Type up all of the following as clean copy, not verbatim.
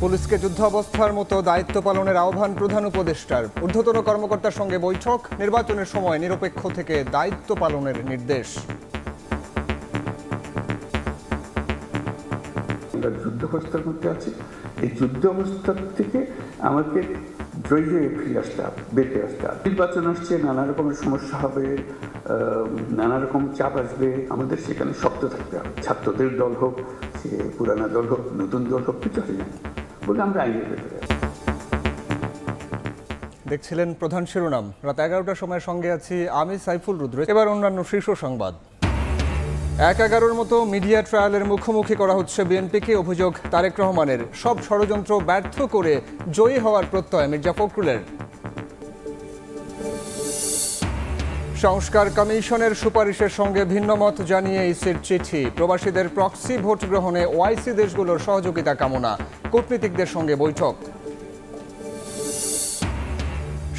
পুলিশকে যুদ্ধাবস্থার মতো দায়িত্ব পালনের আহ্বান প্রধান উপদেষ্টার। ঊর্ধ্বতন কর্মকর্তার সঙ্গে বৈঠক, নির্বাচনের সময় নিরপেক্ষ থেকে দায়িত্ব পালনের নির্দেশ। আমরা যুদ্ধাবস্থার মধ্যে আছি, এই যুদ্ধাবস্থার থেকে আমাকে জয়ী ফিরে আসতে হবে, বেঁচে আসতে হবে। নির্বাচন আসছে, নানা রকমের সমস্যা হবে, নানা রকম চাপ আসবে, আমাদের সেখানে শক্ত থাকতে হবে। ছাত্রদের দল হোক, সে পুরানা দল হোক, নতুন দল হোক, কিছু হয় না বলে আমরা আইনের ভেতরে। দেখছিলেন প্রধান শিরোনাম। রাত 11টার সময় সঙ্গে আছি আমি সাইফুল রুদ্র। এবার অন্যান্য শীর্ষ সংবাদ। 1-11 মতো মিডিয়া ট্রায়ালের মুখোমুখি করা হচ্ছে বিএনপিকে। অভিযোগ তারেক রহমানের, সব ষড়যন্ত্র ব্যর্থ করে জয়ী হওয়ার প্রত্যয় মির্জা ফখরুলের। সংস্কার কমিশনের সুপারিশের সঙ্গে ভিন্নমত জানিয়ে ইসির চিঠি। প্রবাসীদের প্রক্সি ভোট গ্রহণে ওআইসি দেশগুলোর সহযোগিতা কামনা। কূটনীতিকদের সঙ্গে বৈঠক।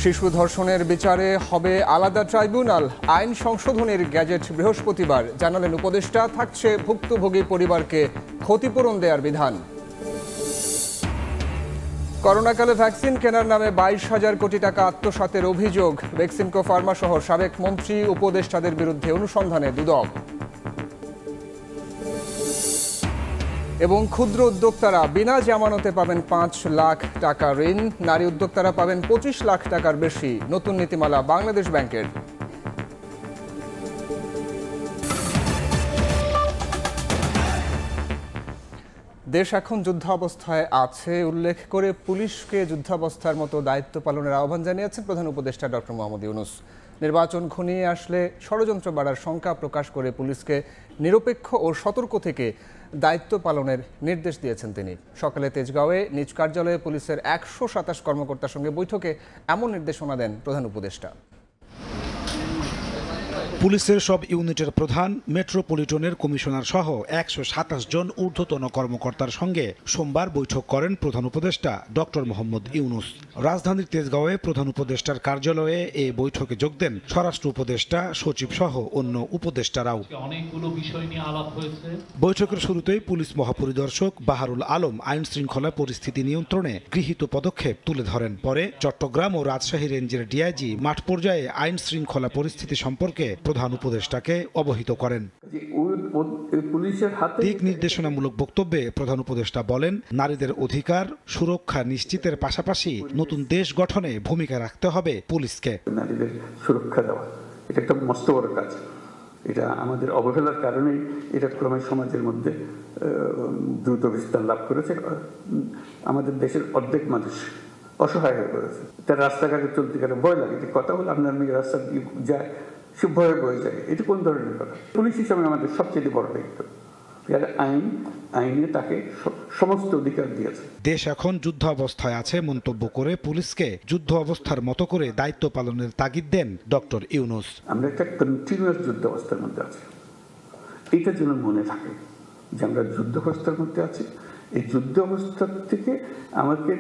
শিশু ধর্ষণের বিচারে হবে আলাদা ট্রাইব্যুনাল। আইন সংশোধনের গ্যাজেট বৃহস্পতিবার, জানালেন উপদেষ্টা। থাকছে ভুক্তভোগী পরিবারকে ক্ষতিপূরণ দেওয়ার বিধান। করোনাকালে ভ্যাকসিন কেনার নামে 22,000 কোটি টাকা আত্মসাতের অভিযোগ। ভ্যাকসিনকো ফার্মা সহ সাবেক মন্ত্রী উপদেষ্টাদের বিরুদ্ধে অনুসন্ধানে দুদক। এবং ক্ষুদ্র উদ্যোক্তারা বিনা জামানতে পাবেন 5 লাখ টাকা ঋণ। নারী উদ্যোক্তারা পাবেন 25 লাখ টাকার বেশি। নতুন নীতিমালা বাংলাদেশ ব্যাংকের। দেশ এখন যুদ্ধাবস্থায় আছে উল্লেখ করে পুলিশকে যুদ্ধাবস্থার মতো দায়িত্ব পালনের আহ্বান জানিয়েছেন প্রধান উপদেষ্টা ডক্টর মোহাম্মদ ইউনূস। নির্বাচন ঘনিয়ে আসলে ষড়যন্ত্র বাড়ার শঙ্কা প্রকাশ করে পুলিশকে নিরপেক্ষ ও সতর্ক থেকে দায়িত্ব পালনের নির্দেশ দিয়েছেন তিনি। সকালে তেজগাঁওয়ে নিজ কার্যালয়ে পুলিশের 127 কর্মকর্তার সঙ্গে বৈঠকে এমন নির্দেশনা দেন প্রধান উপদেষ্টা। পুলিশের সব ইউনিটের প্রধান, মেট্রোপলিটনের কমিশনার সহ 127 জন ঊর্ধ্বতন কর্মকর্তার সঙ্গে সোমবার বৈঠক করেন প্রধান উপদেষ্টা ডক্টর মোহাম্মদ ইউনূস। রাজধানীর তেজগাঁওয়ে প্রধান উপদেষ্টার কার্যালয়ে এই বৈঠকে যোগ দেন স্বরাষ্ট্র উপদেষ্টা, সচিব সহ অন্য উপদেষ্টারাও। অনেকগুলো বিষয় নিয়ে আলাপ হয়েছে। বৈঠকের শুরুতেই পুলিশ মহাপরিদর্শক বাহারুল আলম আইন শৃঙ্খলা পরিস্থিতি নিয়ন্ত্রণে গৃহীত পদক্ষেপ তুলে ধরেন। পরে চট্টগ্রাম ও রাজশাহী রেঞ্জের ডিআইজি মাঠ পর্যায়ে আইন শৃঙ্খলা পরিস্থিতি সম্পর্কে প্রধান উপদেষ্টাকে অবহিত করেন। দিক নির্দেশনামূলক বক্তব্যে প্রধান উপদেষ্টা বলেন, নারীদের অধিকার সুরক্ষা নিশ্চিতের পাশাপাশি নতুন দেশ গঠনে ভূমিকা রাখতে হবে পুলিশকে। নারীদের সুরক্ষা দেওয়া এটা একটা মস্ত বড় কাজ। এটা আমাদের অবহেলার কারণেই এটা ক্রমে সমাজের মধ্যে দ্রুত বিস্তার লাভ করেছে। আমাদের দেশের অর্ধেক মানুষ অসহায় হয়ে পড়েছে। তার রাস্তাঘাটে চলতে গেলে ভয় লাগে। কথা বলে আপনার মেয়ে রাস্তা দিয়ে যায়, সে ভয়ে বয়ে যায়। এটা কোন ধরনের কথা? পুলিশ হিসাবে আমাদের সবচেয়ে বড় দায়িত্ব, আইনে তাকে সমস্ত অধিকার দিয়েছে। দেশ এখন যুদ্ধ অবস্থায় আছে মন্তব্য করে পুলিশকে যুদ্ধ অবস্থার মতো করে দায়িত্ব পালনের তাগিদ দেন ডক্টর ইউনূস। আমরা একটা কন্টিনিউয়াস যুদ্ধ অবস্থার মধ্যে আছি, এটা যেন মনে থাকে যে আমরা যুদ্ধ অবস্থার মধ্যে আছি। এই যুদ্ধ অবস্থার থেকে আমাকে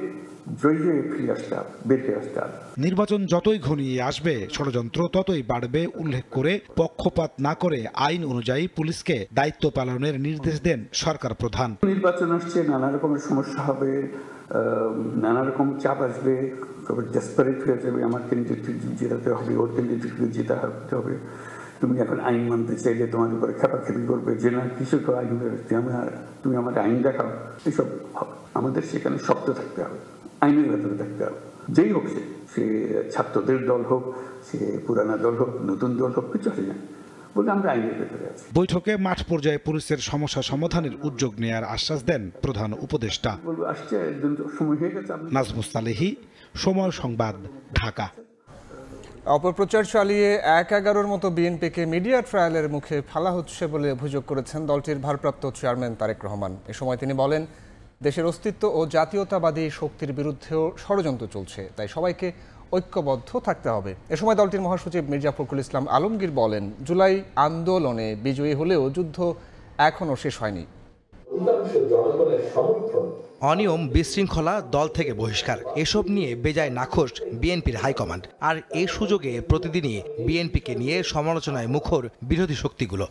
জয়ী হয়ে ফিরে আসতে হবে, বেঁচে আসতে হবে। নির্বাচন যতই ঘনিয়ে আসবে ষড়যন্ত্র ততই বাড়বে উল্লেখ করে পক্ষপাত না করে আইন অনুযায়ী পুলিশকে দায়িত্ব পালনের নির্দেশ দেন সরকার প্রধান। নির্বাচন আসছে, নানা রকমের সমস্যা হবে, নানা রকম চাপ আসবে, তবে ডেসপারেট হয়ে যাবে, আমার ক্যান্ডিডেটকে জেতাতে হবে, ওর ক্যান্ডিডেটকে জেতাতে হবে। তুমি এখন আইন মানতে চাইলে তোমার উপরে খেপাখেপি করবে যে না কিছু তো আইন, তুমি আমাকে আইন দেখাও। এসব আমাদের সেখানে শক্ত থাকতে হবে, আইনের ভেতরে থাকতে হবে। যেই হোক, সে ছাত্রদের দল হোক, সে পুরানা দল হোক, নতুন দল হোক, কিছু হয় না বলে আমরা আইনের ভেতরে আছি। বৈঠকে মাঠ পর্যায়ে পুলিশের সমস্যা সমাধানের উদ্যোগ নেয়ার আশ্বাস দেন প্রধান উপদেষ্টা। আসছে সময় হয়ে গেছে। নাজমুস সালেহী, সময় সংবাদ, ঢাকা। অপপ্রচার চালিয়ে 1-11 মতো বিএনপিকে মিডিয়া ট্রায়ালের মুখে ফেলা হচ্ছে বলে অভিযোগ করেছেন দলটির ভারপ্রাপ্ত চেয়ারম্যান তারেক রহমান। এ সময় তিনি বলেন, দেশের অস্তিত্ব ও জাতীয়তাবাদী শক্তির বিরুদ্ধেও ষড়যন্ত্র চলছে, তাই সবাইকে ঐক্যবদ্ধ থাকতে হবে। এ সময় দলটির মহাসচিব মির্জা ফখরুল ইসলাম আলমগীর বলেন, জুলাই আন্দোলনে বিজয়ী হলেও যুদ্ধ এখনও শেষ হয়নি। অনিয়ম, বিশৃঙ্খলা, দল থেকে বহিষ্কার, এসব নিয়ে বেজায় নাখোশ বিএনপির হাইকমান্ড। আর এই সুযোগে প্রতিদিনই বিএনপিকে নিয়ে সমালোচনায় মুখর বিরোধী শক্তিগুলো।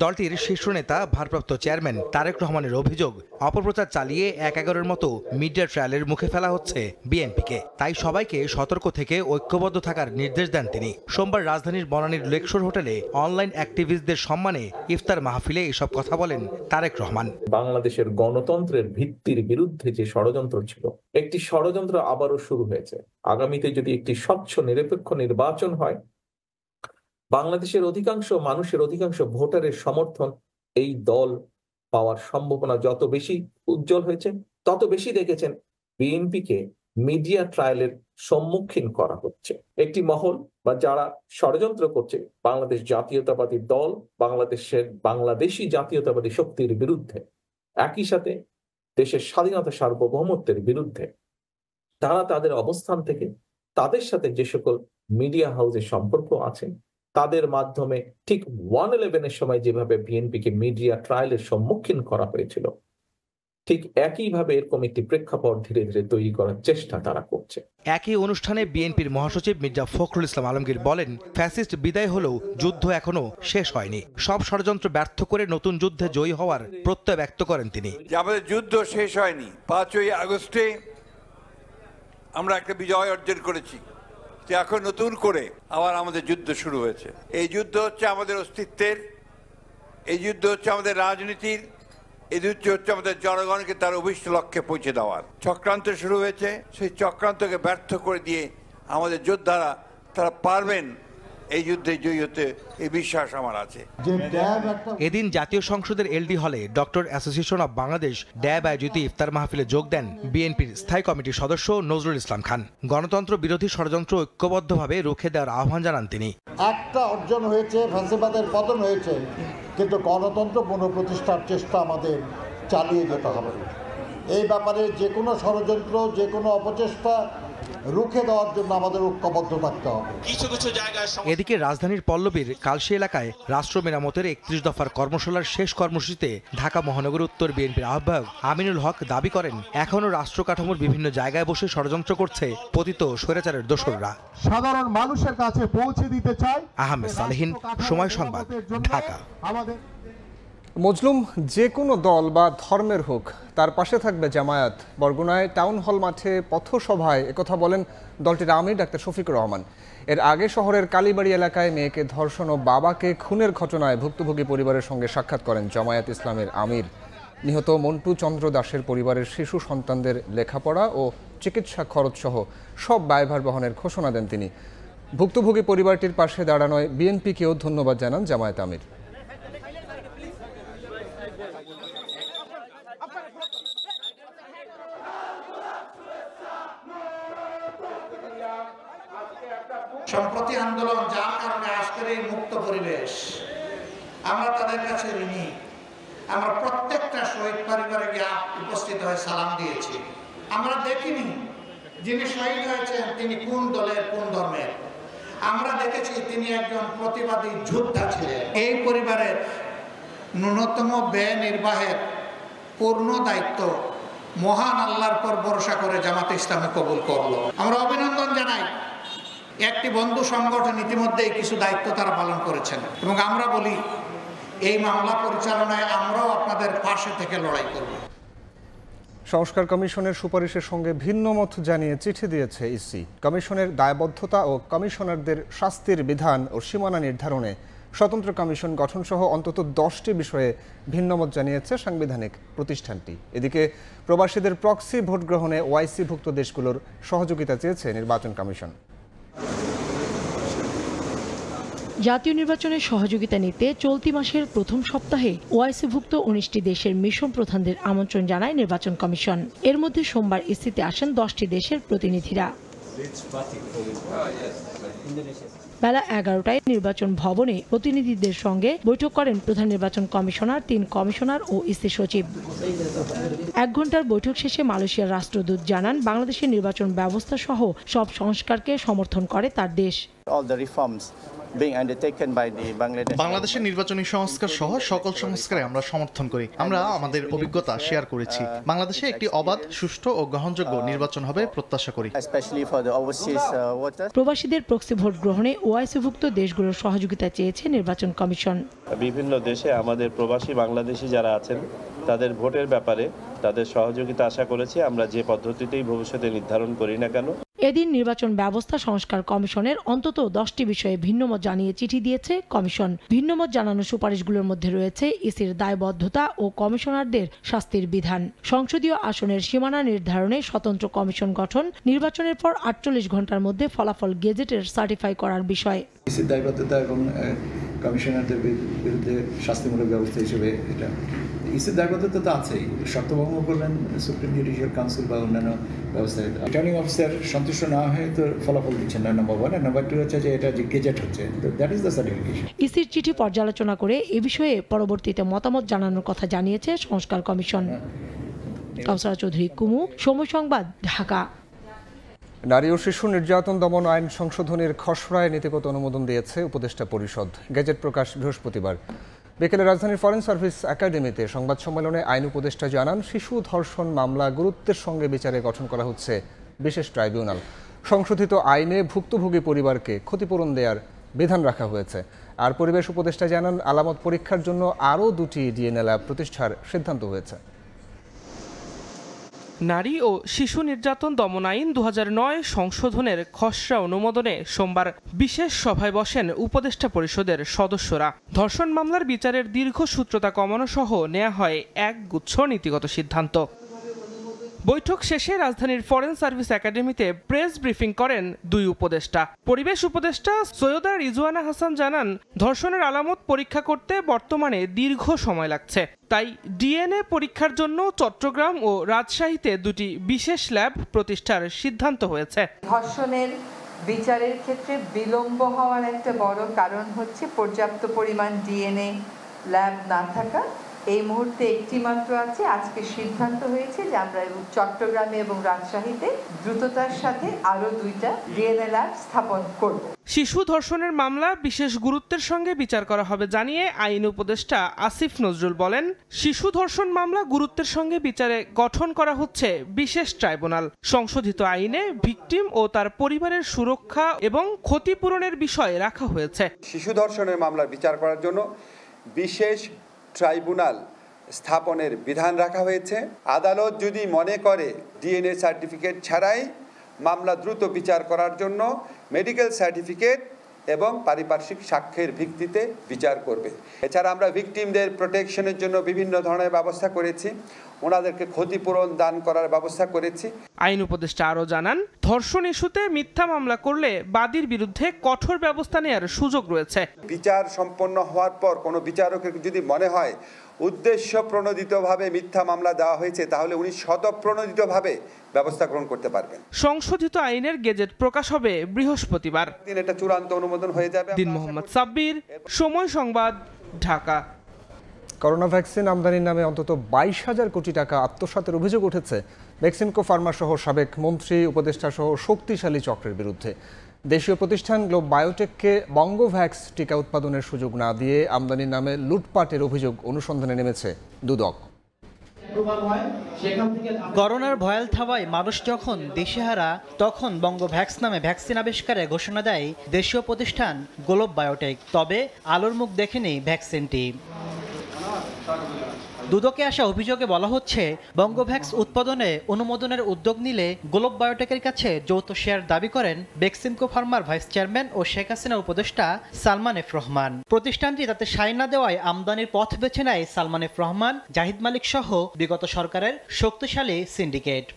দলটির শীর্ষ নেতা ভারপ্রাপ্ত চেয়ারম্যান তারেক রহমানের অভিযোগ, অপপ্রচার চালিয়ে ১/১১-এর মতো মিডিয়া ট্রায়ালের মুখে ফেলা হচ্ছে বিএনপিকে। তাই সবাইকে সতর্ক থেকে ঐক্যবদ্ধ থাকার নির্দেশ দেন তিনি। সোমবার রাজধানীর বনানীর লেকশোর হোটেলে অনলাইন অ্যাক্টিভিস্টদের সম্মানে ইফতার মাহফিলে এসব কথা বলেন তারেক রহমান। বাংলাদেশের গণতন্ত্রের ভিত্তির বিরুদ্ধে যে ষড়যন্ত্র ছিল, একটি ষড়যন্ত্র আবারও শুরু হয়েছে। আগামীতে যদি একটি স্বচ্ছ নিরপেক্ষ নির্বাচন হয়, বাংলাদেশের মানুষের অধিকাংশ ভোটারের সমর্থন এই দল পাওয়ার সম্ভাবনা যত বেশি উজ্জ্বল হয়েছে, তত বেশি দেখেছেন বিএনপিকে মিডিয়া ট্রায়ালের সম্মুখীন করা হচ্ছে। একটি মহল বা যারা ষড়যন্ত্র করছে বাংলাদেশ জাতীয়তাবাদী দল, বাংলাদেশি জাতীয়তাবাদী শক্তির বিরুদ্ধে, একই সাথে দেশের স্বাধীনতা সার্বভৌমত্বের বিরুদ্ধে, তারা তাদের অবস্থান থেকে তাদের সাথে যে সকল মিডিয়া হাউসের সম্পর্ক আছে তাদের মাধ্যমে ঠিক 1/11-এর সময় যেভাবে বিএনপিকে মিডিয়া ট্রায়ালের সম্মুখীন করা হয়েছিল, ঠিক একইভাবে এরকম একটি প্রেক্ষাপট ধীরে ধীরে তৈরি করার চেষ্টা তারা করছে। একই অনুষ্ঠানে বিএনপির মহাসচিব মির্জা ফখরুল ইসলাম আলমগীর বলেন, ফ্যাসিস্ট বিদায় হলেও যুদ্ধ এখনো শেষ হয়নি। সব ষড়যন্ত্র ব্যর্থ করে নতুন যুদ্ধে জয়ী হওয়ার প্রত্যয় ব্যক্ত করেন তিনি। আমাদের যুদ্ধ শেষ হয়নি। 5ই আগস্টে আমরা একটা বিজয় অর্জন করেছি, এখন নতুন করে আবার আমাদের যুদ্ধ শুরু হয়েছে। এই যুদ্ধ হচ্ছে আমাদের অস্তিত্বের, এই যুদ্ধ হচ্ছে আমাদের রাজনীতির, এই যুদ্ধ হচ্ছে আমাদের জনগণকে তার অভিষ্ট লক্ষ্যে পৌঁছে দেওয়ার। চক্রান্ত শুরু হয়েছে, সেই চক্রান্তকে ব্যর্থ করে দিয়ে আমাদের যোদ্ধারা তারা পারবেন এই যুদ্ধে জয়ী হতে, এই বিশ্বাস আমার আছে। এদিন জাতীয় সংসদের এলডি হলে ডক্টর অ্যাসোসিয়েশন অব বাংলাদেশ ড্যাব আয়োজিত ইফতার মাহফিলে যোগ দেন বিএনপির স্থায়ী কমিটির সদস্য নজরুল ইসলাম খান। গণতন্ত্র বিরোধী ষড়যন্ত্র ঐক্যবদ্ধভাবে রুখে দেওয়ার আহ্বান জানান তিনি। একটা অর্জন হয়েছে, ফ্যাসিবাদের পতন হয়েছে, কিন্তু গণতন্ত্র পুনঃপ্রতিষ্ঠার চেষ্টা আমাদের চালিয়ে যেতে হবে। এই ব্যাপারে যে কোনো ষড়যন্ত্র, যে কোনো অপচেষ্টা রুখে দেওয়ার জন্য আমাদের ঐক্যবদ্ধ থাকতে হবে। এদিকে রাজধানীর পল্লবীর কালশী এলাকায় রাষ্ট্র মেরামতের 31 দফার কর্মশালার শেষ কর্মসূচিতে ঢাকা মহানগর উত্তর বিএনপির আহ্বায়ক আমিনুল হক দাবি করেন, এখনও রাষ্ট্র কাঠামোর বিভিন্ন জায়গায় বসে ষড়যন্ত্র করছে পতিত স্বৈরাচারের দোসররা। সাধারণ মানুষের কাছে পৌঁছে দিতে চাই। আহমেদ সালেহীন, সময় সংবাদ, ঢাকা। মজলুম যে কোনো দল বা ধর্মের হোক, তার পাশে থাকবে জামায়াত। বরগুনায় টাউন হল মাঠে পথসভায় একথা বলেন দলটির আমির ডাক্তার শফিকুর রহমান। এর আগে শহরের কালীবাড়ি এলাকায় মেয়েকে ধর্ষণ ও বাবাকে খুনের ঘটনায় ভুক্তভোগী পরিবারের সঙ্গে সাক্ষাৎ করেন জামায়াত ইসলামের আমির। নিহত মন্টু চন্দ্র দাসের পরিবারের শিশু সন্তানদের লেখাপড়া ও চিকিৎসা খরচসহ সব ব্যয়ভার বহনের ঘোষণা দেন তিনি। ভুক্তভোগী পরিবারটির পাশে দাঁড়ানোয় বিএনপিকেও ধন্যবাদ জানান জামায়াত আমির। সম্প্রতি আন্দোলন, যার কারণে আজকের এই মুক্ত পরিবেশ, আমরা তাদের কাছে ঋণী। আমরা প্রত্যেকটা শহীদ পরিবারে গিয়ে উপস্থিত হয়ে সালাম দিয়েছি। আমরা দেখিনি যিনি শহীদ হয়েছেন তিনি কোন দলের, কোন ধর্মের। আমরা দেখেছি তিনি একজন প্রতিবাদী যোদ্ধা ছিলেন। এই পরিবারের ন্যূনতম ব্যয় নির্বাহের পূর্ণ দায়িত্ব মহান আল্লাহর পর ভরসা করে জামাতে ইসলামী কবুল করলো। আমরা অভিনন্দন জানাই। একটি বন্ধু সংগঠন ইতিমধ্যেই কিছু দায়িত্ব তারা পালন করেছেন এবং আমরা বলি এই মামলা পরিচালনায় আমরাও আপনাদের পাশে থেকে লড়াই করব। সংস্কার কমিশনের সুপারিশের সঙ্গে ভিন্ন মত জানিয়ে চিঠি দিয়েছে ইসি। কমিশনের দায়বদ্ধতা ও কমিশনারদের শাস্তির বিধান ও সীমানা নির্ধারণে স্বতন্ত্র কমিশন গঠনসহ অন্তত 10টি বিষয়ে ভিন্নমত জানিয়েছে সাংবিধানিক প্রতিষ্ঠানটি। এদিকে প্রবাসীদের প্রক্সি ভোট গ্রহণে ওআইসিভুক্ত দেশগুলোর সহযোগিতা চেয়েছে নির্বাচন কমিশন। জাতীয় নির্বাচনের সহযোগিতা নিতে চলতি মাসের প্রথম সপ্তাহে ওআইসিভুক্ত 19টি দেশের মিশন প্রধানদের আমন্ত্রণ জানায় নির্বাচন কমিশন। এর মধ্যে সোমবার ইসিতে আসেন 10টি দেশের প্রতিনিধিরা। বেলা 11টায় নির্বাচন ভবনে প্রতিনিধিদের সঙ্গে বৈঠক করেন প্রধান নির্বাচন কমিশনার, 3 কমিশনার ও ইসি সচিব। 1 ঘণ্টার বৈঠক শেষে মালয়েশিয়ার রাষ্ট্রদূত জানান, বাংলাদেশের নির্বাচন ব্যবস্থা সহ সব সংস্কারকে সমর্থন করে তার দেশ। All the reforms being undertaken by the Bangladesh. বাংলাদেশের নির্বাচনী সংস্কার সহ সকল সংস্কারে আমরা সমর্থন করি। আমরা আমাদের অভিজ্ঞতা শেয়ার করেছি। বাংলাদেশে একটি অবাধ, সুষ্ঠু ও গ্রহণযোগ্য নির্বাচন হবে প্রত্যাশা করি। Especially for the overseas voters. প্রবাসীদের প্রক্সি ভোট গ্রহণে ওআইসিভুক্ত দেশগুলোর সহযোগিতা চেয়েছে নির্বাচন কমিশন। বিভিন্ন দেশে আমাদের প্রবাসী বাংলাদেশি যারা আছেন তাদের ভোটের ব্যাপারে তাদের সহযোগিতা আশা করেছি। আমরা যে পদ্ধতিতেই ভবিষ্যতে নির্ধারণ করি না কেন। এদিন নির্বাচন ব্যবস্থা সংস্কার কমিশনের অন্তত 10টি বিষয়ে ভিন্নমত জানিয়ে চিঠি দিয়েছে কমিশন। ভিন্নমত জানানো সুপারিশগুলোর মধ্যে রয়েছে ইসির দায়বদ্ধতা ও কমিশনারদের শাস্তির বিধান, সংসদীয় আসনের সীমানা নির্ধারণে স্বতন্ত্র কমিশন গঠন, নির্বাচনের পর 48 ঘন্টার মধ্যে ফলাফল গেজেটের সার্টিফাই করার বিষয়। ইসির দায়বদ্ধতা এবং কমিশনারদের বিরুদ্ধে শাস্তিমূলক ব্যবস্থা হিসেবে এটা ইসির দায়বদ্ধতা তো আছেই। শর্তভঙ্গ করলেন সুপ্রিম জুডিশিয়াল কাউন্সিল বা অন্যান্য ব্যবস্থায়। রিটার্নিং অফিসার সন্তুষ্ট না হয়ে তো ফলাফল দিচ্ছেন না, নাম্বার 1। আর নাম্বার 2 হচ্ছে যে এটা গেজেট হচ্ছে, দ্যাট ইজ দ্য সার্টিফিকেশন। ইসির চিঠি পর্যালোচনা করে এ বিষয়ে পরবর্তীতে মতামত জানানোর কথা জানিয়েছে সংস্কার কমিশন। কাউসারা চৌধুরী, কুমু, সময় সংবাদ, ঢাকা। নারী ও শিশু নির্যাতন দমন আইন সংশোধনের খসড়ায় নীতিগত অনুমোদন দিয়েছে উপদেষ্টা পরিষদ। গেজেট প্রকাশ বৃহস্পতিবার বিকেলে রাজধানীর ফরেন সার্ভিস একাডেমিতে সংবাদ সম্মেলনে আইন উপদেষ্টা জানান, শিশু ধর্ষণ মামলা গুরুত্বের সঙ্গে বিচারে গঠন করা হচ্ছে বিশেষ ট্রাইব্যুনাল। সংশোধিত আইনে ভুক্তভোগী পরিবারকে ক্ষতিপূরণ দেওয়ার বিধান রাখা হয়েছে। আর পরিবেশ উপদেষ্টা জানান, আলামত পরীক্ষার জন্য আরও 2টি ডিএনএ ল্যাব প্রতিষ্ঠার সিদ্ধান্ত হয়েছে। নারী ও শিশু নির্যাতন দমন আইন 2009 সংশোধনের খসড়া অনুমোদনে সোমবার বিশেষ সভায় বসেন উপদেষ্টা পরিষদের সদস্যরা। ধর্ষণ মামলার বিচারের দীর্ঘসূত্রতা কমানো সহ নেওয়া হয় এক গুচ্ছ নীতিগত সিদ্ধান্ত। বৈঠক শেষে রাজধানীর ফরেন সার্ভিস একাডেমিতে প্রেস ব্রিফিং করেন 2 উপদেষ্টা। পরিবেশ উপদেষ্টা সৈয়দা রিজওয়ানা হাসান জানান, ধর্ষণের আলামত পরীক্ষা করতে বর্তমানে দীর্ঘ সময় লাগছে, তাই ডিএনএ পরীক্ষার জন্য চট্টগ্রাম ও রাজশাহীতে 2টি বিশেষ ল্যাব প্রতিষ্ঠার সিদ্ধান্ত হয়েছে। ধর্ষণের বিচারের ক্ষেত্রে বিলম্ব হওয়ার একটা বড় কারণ হচ্ছে পর্যাপ্ত পরিমাণ ডিএনএ ল্যাব না থাকা। এই মুহূর্তে একটি মাত্র আছে। আজকে সিদ্ধান্ত হয়েছে যে আমরা চট্টগ্রামে এবং রাজশাহীতে দ্রুততার সাথে আরো 2টা ডিএনএ ল্যাব স্থাপন করব। শিশু ধর্ষণের মামলা বিশেষ গুরুত্বের সঙ্গে বিচার করা হবে জানিয়ে আইন উপদেষ্টা আসিফ নজরুল বলেন, শিশু ধর্ষণ মামলা গুরুত্বের সঙ্গে বিচারে গঠন করা হচ্ছে বিশেষ ট্রাইব্যুনাল। সংশোধিত আইনে ভিকটিম ও তার পরিবারের সুরক্ষা এবং ক্ষতিপূরণের বিষয় রাখা হয়েছে। শিশু ধর্ষণের মামলা বিচার করার জন্য বিশেষ ট্রাইব্যুনাল স্থাপনের বিধান রাখা হয়েছে। আদালত যদি মনে করে ডিএনএ সার্টিফিকেট ছাড়াই মামলা দ্রুত বিচার করার জন্য মেডিকেল সার্টিফিকেট এবং পারিপার্শ্বিক সাক্ষ্যের ভিত্তিতে বিচার করবে। এছাড়া আমরা ভিকটিমদের প্রোটেকশনের জন্য বিভিন্ন ধরনের ব্যবস্থা করেছি, ওনাদেরকে ক্ষতিপূরণ দান করার ব্যবস্থা করেছি। আইন উপদেষ্টা আরও জানান, ধর্ষণ ইস্যুতে মিথ্যা মামলা করলে বাদীর বিরুদ্ধে কঠোর ব্যবস্থা নেওয়ার সুযোগ রয়েছে। বিচার সম্পন্ন হওয়ার পর কোনো বিচারকের যদি মনে হয় উদ্দেশ্য প্রণোদিতভাবে মিথ্যা মামলা দেওয়া হয়েছে, তাহলে উনি স্বতঃপ্রণোদিতভাবে ব্যবস্থা গ্রহণ করতে পারবেন। সংশোধিত আইনের গেজেট প্রকাশ হবে বৃহস্পতিবার। এটা চূড়ান্ত অনুমোদন হয়ে যাবে। দিন মোহাম্মদ সাব্বির, সময় সংবাদ, ঢাকা। করোনা ভ্যাকসিন আমদানির নামে অন্তত 22,000 কোটি টাকা আত্মসাতের অভিযোগ উঠেছে বেক্সিমকো ফার্মা সহ সাবেক মন্ত্রী, উপদেষ্টা সহ শক্তিশালী চক্রের বিরুদ্ধে। দেশীয় প্রতিষ্ঠান গ্লোব বায়োটেককে বঙ্গোভ্যাক্স টিকা উৎপাদনের সুযোগ না দিয়ে আমদানির নামে লুটপাটের অভিযোগ অনুসন্ধানে নেমেছে দুদক। করোনার ভয়াল থাবায় মানুষ যখন দিশেহারা, তখন বঙ্গোভ্যাক্স নামে ভ্যাকসিন আবিষ্কারের ঘোষণা দেয় দেশীয় প্রতিষ্ঠান গ্লোব বায়োটেক। তবে আলোর মুখ দেখেনি ভ্যাকসিনটি। দুদকে আসা অভিযোগে বলা হচ্ছে, বঙ্গোভ্যাক্স উৎপাদনে অনুমোদনের উদ্যোগ নিলে গ্লোব বায়োটেকের কাছে যৌথ শেয়ার দাবি করেন বেক্সিমকো ফার্মার ভাইস চেয়ারম্যান ও শেখ হাসিনার উপদেষ্টা সালমান এফ রহমান। প্রতিষ্ঠানটি তাতে সায় না দেওয়ায় আমদানির পথ বেছে নেয় সালমান এফ রহমান, জাহিদ মালিক সহ বিগত সরকারের শক্তিশালী সিন্ডিকেট।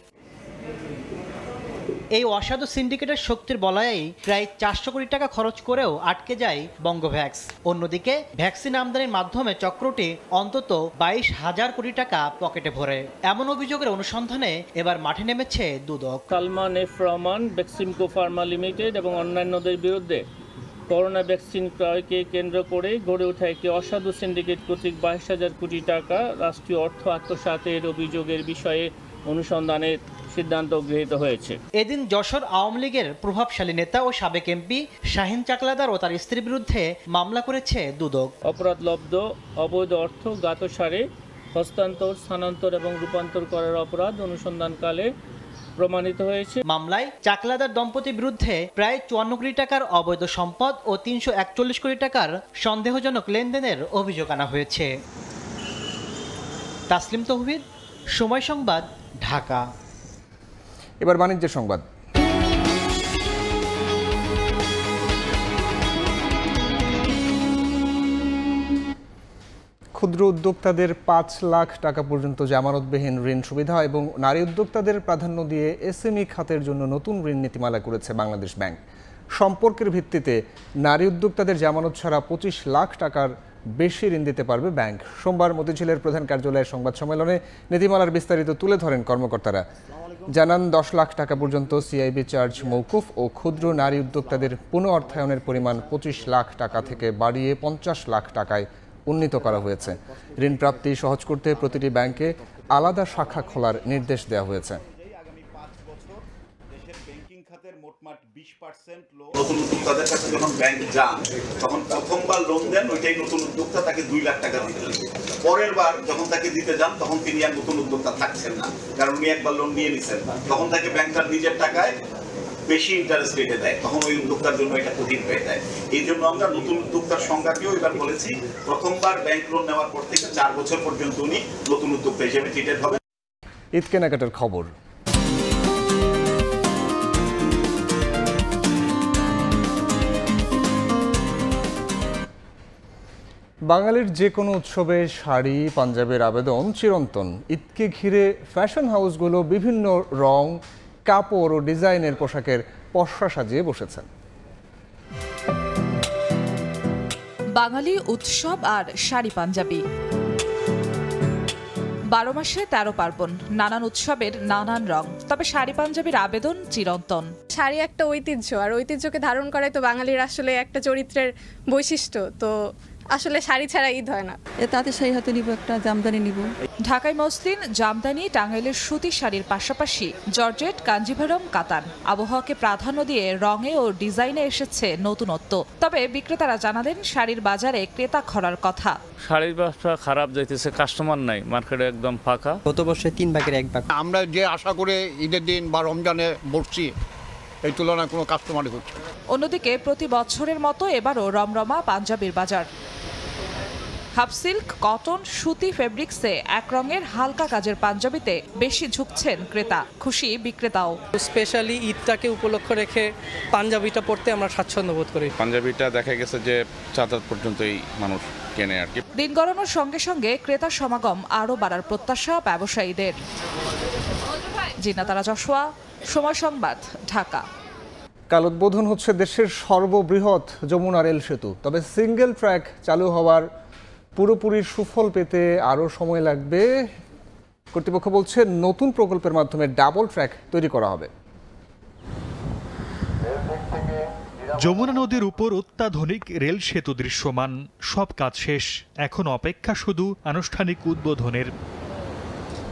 এই অসাধু সিন্ডিকেটের শক্তির বলয়েই প্রায় 400 কোটি টাকা খরচ করেও আটকে যায় বঙ্গোভ্যাক্স। অন্যদিকে ভ্যাকসিন আমদানির মাধ্যমে চক্রটি অন্তত 22,000 কোটি টাকা পকেটে ভরে। এমন অভিযোগের অনুসন্ধানে এবার মাঠে নেমেছে Dudok. Salman F Rahman, Beximco pharma limited এবং অন্যান্যদের বিরুদ্ধে করোনা ভ্যাকসিন ক্রয়কে কেন্দ্র করে গড়ে ওঠা একটি অসাধু সিন্ডিকেট কর্তৃক 22,000 কোটি টাকা রাষ্ট্রীয় অর্থ আত্মসাতের অভিযোগের বিষয়ে অনুসন্ধানের সিদ্ধান্ত গৃহীত হয়েছে। এদিন যশোর আওয়ামী লীগের প্রভাবশালী নেতা ও সাবেক এমপি শাহিন চাকলাদার ও তার স্ত্রীর বিরুদ্ধে মামলা করেছে দুদক। অপরাধলব্ধ অবৈধ অর্থ জ্ঞাতসারে হস্তান্তর, স্থানান্তর এবং রূপান্তর করার অপরাধ অনুসন্ধানকালে প্রমাণিত হয়েছে। মামলায় চাকলাদার দম্পতির বিরুদ্ধে প্রায় 54 কোটি টাকার অবৈধ সম্পদ ও 341 কোটি টাকার সন্দেহজনক লেনদেনের অভিযোগ আনা হয়েছে। তাসলিম তৌহিদ, সময় সংবাদ, ঢাকা। এবার বাণিজ্য সংবাদ। ক্ষুদ্র উদ্যোক্তাদের 5 লাখ টাকা পর্যন্ত জামানতবিহীন ঋণ সুবিধা এবং নারী উদ্যোক্তাদের প্রাধান্য দিয়ে এসএমই খাতের জন্য নতুন ঋণ নীতিমালা করেছে বাংলাদেশ ব্যাংক। সম্পর্কের ভিত্তিতে নারী উদ্যোক্তাদের জামানত ছাড়া 25 লাখ টাকার বেশি ঋণ দিতে পারবে ব্যাংক। সোমবার মতিঝিলের প্রধান কার্যালয়ের সংবাদ সম্মেলনে নীতিমালার বিস্তারিত তুলে ধরেন কর্মকর্তারা। জানান 10 লাখ টাকা পর্যন্ত সিআইবি চার্জ মওকুফ ও ক্ষুদ্র নারী উদ্যোক্তাদের পুনঃ অর্থায়নের পরিমাণ 25 লাখ টাকা থেকে বাড়িয়ে 50 লাখ টাকায় উন্নীত করা হয়েছে। ঋণ প্রাপ্তি সহজ করতে প্রতিটি ব্যাংকে আলাদা শাখা খোলার নির্দেশ দেওয়া হয়েছে। নতুন উদ্যোক্তাদের কাছে যখন ব্যাংক যান তখন প্রথমবার লোন দেন ওইটাই নতুন উদ্যোক্তা, তাকে 2 লাখ টাকা দিতে লাগে। পরের বার যখন তাকে দিতে যান তখন তিনি আর নতুন উদ্যোক্তা থাকছেন না, কারণ উনি একবার লোন নিয়ে নিছেন। তখন তাকে ব্যাংক তার নিজের টাকায় বেশি ইন্টারেস্ট রেটে দেয়, তখন ওই উদ্যোক্তার জন্য এটা কঠিন হয়ে যায়। এই জন্য আমরা নতুন উদ্যোক্তার সংখ্যাকেও এবার বলেছি প্রথমবার ব্যাংক লোন নেওয়ার পর থেকে 4 বছর পর্যন্ত উনি নতুন উদ্যোক্তা হিসেবে ট্রিটেড হবেন। ঈদ কেনাকাটার খবর। বাঙালির যে কোনো উৎসবে শাড়ি পাঞ্জাবের আবেদন চিরন্তন। ঈদকে ঘিরে ফ্যাশন হাউসগুলো বিভিন্ন রং, কাপড় ও ডিজাইনের পোশাকের পসরা সাজিয়ে বসেছেন। বাঙালি উৎসব আর শাড়ি পাঞ্জাবি, 12 মাসে 13 পার্বণ, নানান উৎসবের নানান রং, তবে শাড়ি পাঞ্জাবির আবেদন চিরন্তন। শাড়ি একটা ঐতিহ্য, আর ঐতিহ্যকে ধারণ করাই তো বাঙালির আসলে একটা চরিত্রের বৈশিষ্ট্য। তো আসলে শাড়ি ছাড়া ঈদ হয় না। তাতে শাড়ি হাতে নিব, একটা জামদানি নিব। ঢাকায় মসলিন, জামদানি, টাঙ্গাইলের সুতি শাড়ির পাশাপাশি জর্জেট, কাঞ্জিভারম, কাতান। আবহাওয়াকে প্রাধান্য দিয়ে রঙে ও ডিজাইনে এসেছে নতুনত্ব। তবে বিক্রেতারা জানালেন শাড়ির বাজারে ক্রেতা খরার কথা। শাড়ির ব্যবসা খারাপ যাইতেছে, কাস্টমার নাই, মার্কেটে একদম ফাঁকা। গত বছর 3 ভাগের 1 ভাগ। আমরা যে আশা করে ঈদের দিন বা রমজানে বসছি, এই তুলনায় কোনো কাস্টমারই হচ্ছে। অন্যদিকে প্রতি বছরের মতো এবারও রমরমা পাঞ্জাবির বাজার। হাফ সিল্ক, কটন, সুতি ফেব্রিক্সে এক রঙের হালকা কাজের পাঞ্জাবিতে বেশি ঝুঁকছেন ক্রেতা। খুশি বিক্রেতাও। স্পেশালি ঈদটাকে উপলক্ষ রেখে পাঞ্জাবিটা পরতে আমরা স্বাচ্ছন্দ্য বোধ করি। পাঞ্জাবিটা দেখা গেছে যে 4 পর্যন্তই মানুষ কেনে আর কি। দিন গড়ানোর সঙ্গে সঙ্গে ক্রেতার সমাগম আরও বাড়ার প্রত্যাশা ব্যবসায়ীদের। জিনাতারা যশোয়া, সময় সংবাদ, ঢাকা। কাল উদ্বোধন হচ্ছে দেশের সর্ববৃহৎ যমুনা রেল সেতু। তবে সিঙ্গেল ট্র্যাক চালু হওয়ার পুরোপুরি সুফল পেতে আরও সময় লাগবে। কর্তৃপক্ষ বলছে নতুন প্রকল্পের মাধ্যমে ডাবল ট্র্যাক তৈরি করা হবে। যমুনা নদীর উপর অত্যাধুনিক রেল সেতু দৃশ্যমান, সব কাজ শেষ, এখন অপেক্ষা শুধু আনুষ্ঠানিক উদ্বোধনের।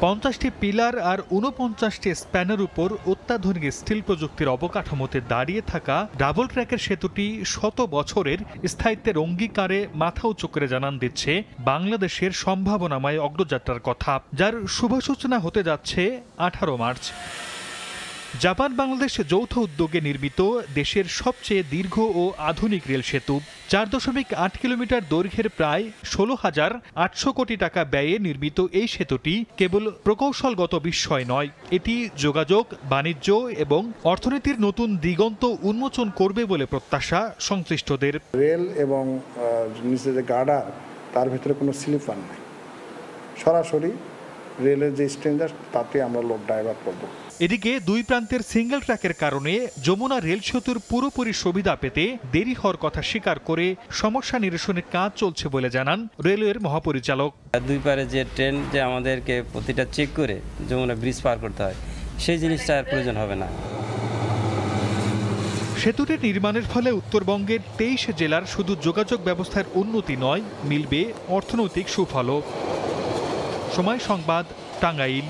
50টি পিলার আর 49টি স্প্যানের উপর অত্যাধুনিক স্টিল প্রযুক্তির অবকাঠামোতে দাঁড়িয়ে থাকা ডাবল ট্র্যাকের সেতুটি 100 বছরের স্থায়িত্বের অঙ্গীকারে মাথা উঁচু করে জানান দিচ্ছে বাংলাদেশের সম্ভাবনাময় অগ্রযাত্রার কথা, যার শুভ সূচনা হতে যাচ্ছে 18 মার্চ। জাপান বাংলাদেশ যৌথ উদ্যোগে নির্মিত দেশের সবচেয়ে দীর্ঘ ও আধুনিক রেল সেতু। 4.8 কিলোমিটার দৈর্ঘ্যের প্রায় 16,800 কোটি টাকা ব্যয়ে নির্মিত এই সেতুটি কেবল প্রকৌশলগত বিস্ময় নয়, এটি যোগাযোগ, বাণিজ্য এবং অর্থনীতির নতুন দিগন্ত উন্মোচন করবে বলে প্রত্যাশা সংশ্লিষ্টদের। রেল এবং নিচে যে গার্ডার, তার ভিতরে কোনো স্লিপার নেই, সরাসরি রেলের যে স্ট্যান্ডার্ড তাতে আমরা লোড ড্রাইভার করবো। এদিকে দুই প্রান্তের সিঙ্গেল ট্র্যাকের কারণে যমুনা রেল সেতুর পুরোপুরি সুবিধা পেতে দেরি হওয়ার কথা স্বীকার করে সমস্যা নিরসনের কাজ চলছে বলে জানান রেলওয়ের মহাপরিচালক। দুই পারে যে ট্রেন যে আমাদেরকে প্রতিটা চেক করে যমুনা ব্রিজ পার করতে হয়, সেই জিনিসটা আর প্রয়োজন হবে না। সেতুটি নির্মাণের ফলে উত্তরবঙ্গের 23 জেলার শুধু যোগাযোগ ব্যবস্থার উন্নতি নয়, মিলবে অর্থনৈতিক সুফলও। সময় সংবাদ, টাঙ্গাইল।